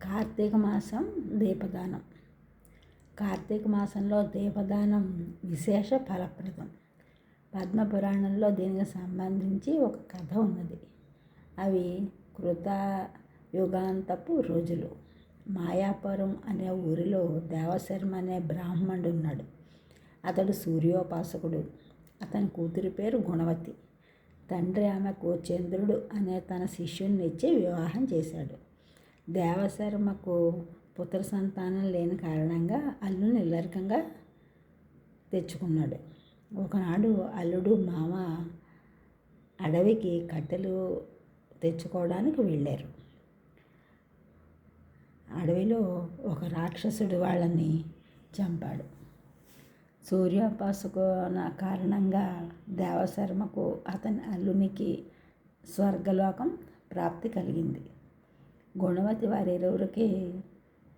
కార్తీక మాసం దీపదానం. కార్తీక మాసంలో దీపదానం విశేష ఫలప్రదం. పద్మపురాణంలో దీనికి సంబంధించి ఒక కథ ఉన్నది. అవి కృతయుగాంతపు రోజులు. మాయాపురం అనే ఊరిలో దేవశర్మ అనే బ్రాహ్మణుడు ఉన్నాడు. అతడు సూర్యోపాసకుడు. అతని కూతురి పేరు గుణవతి. తండ్రి ఆమెకు చంద్రుడు అనే తన శిష్యుణ్ణి ఇచ్చి వివాహం చేశాడు. దేవశర్మకు పుత్ర సంతానం లేని కారణంగా అల్లుని ఇల్లరికంగా తెచ్చుకున్నాడు. ఒకనాడు అల్లుడు మామ అడవికి కట్టెలు తెచ్చుకోవడానికి వెళ్ళారు. అడవిలో ఒక రాక్షసుడు వాళ్ళని చంపాడు. సూర్యోపాసన కారణంగా దేవశర్మకు అతని అల్లునికి స్వర్గలోకం ప్రాప్తి కలిగింది. గుణవతి వారిరువురికి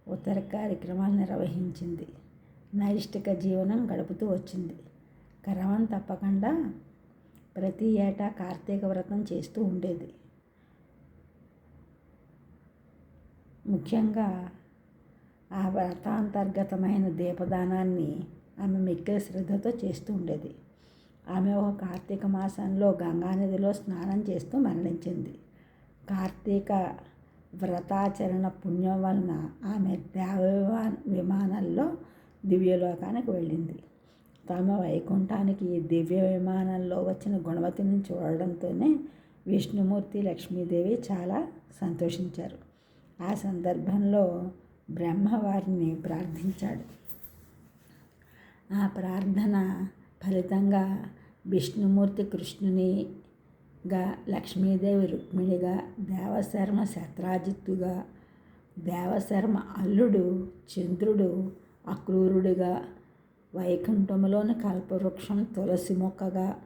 ఉత్తర కార్యక్రమాలు నిర్వహించింది. నైష్టిక జీవనం గడుపుతూ వచ్చింది. క్రమం తప్పకుండా ప్రతి ఏటా కార్తీక వ్రతం చేస్తూ ఉండేది. ముఖ్యంగా ఆ వ్రతాంతర్గతమైన దీపదానాన్ని ఆమె మిక్కిలి శ్రద్ధతో చేస్తూ ఉండేది. ఆమె ఒక కార్తీక మాసంలో గంగానదిలో స్నానం చేస్తూ మరణించింది. కార్తీక వ్రతాచరణ పుణ్యం వలన ఆమె విమానంలో దివ్యలోకానికి వెళ్ళింది. తమ వైకుంఠానికి దివ్య విమానంలో వచ్చిన గుణవతిని చూడడంతోనే విష్ణుమూర్తి, లక్ష్మీదేవి చాలా సంతోషించారు. ఆ సందర్భంలో బ్రహ్మ వారిని ప్రార్థించాడు. ఆ ప్రార్థన ఫలితంగా విష్ణుమూర్తి కృష్ణునిగా, లక్ష్మీదేవి రుక్మిణిగా, దేవశర్మ శత్రాజిత్తుగా, దేవశర్మ అల్లుడు చంద్రుడు అక్రూరుడిగా, వైకుంఠంలోని కల్పవృక్షం తులసి మొక్కగా,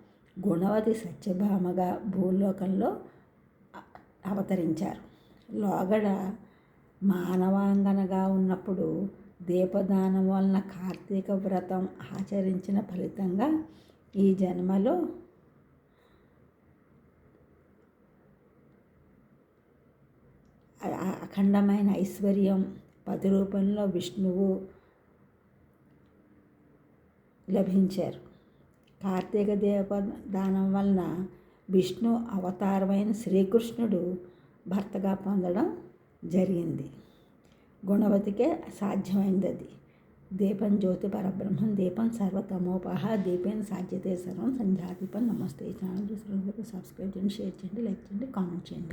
గుణవతి సత్యభామగా భూలోకంలో అవతరించారు. లోగడ మానవాంగనగా ఉన్నప్పుడు దీపదానం వలన కార్తీక వ్రతం ఆచరించిన ఫలితంగా ఈ జన్మలో అఖండమైన ఐశ్వర్యం, పతి రూపంలో విష్ణువు లభించారు. కార్తీక దీపదానం వలన విష్ణు అవతారమైన శ్రీకృష్ణుడు భర్తగా పొందడం జరిగింది. గుణవతికే సాధ్యమైంది అది. దీపం జ్యోతి పరబ్రహ్మం, దీపం సర్వతమోపహ, దీపేన సాధ్యతే సర్వం, సంధ్యాదీపం. నమస్తే. ఛానల్ సబ్స్క్రైబ్ చేయండి, షేర్ చేయండి, లైక్ చేయండి, కామెంట్ చేయండి.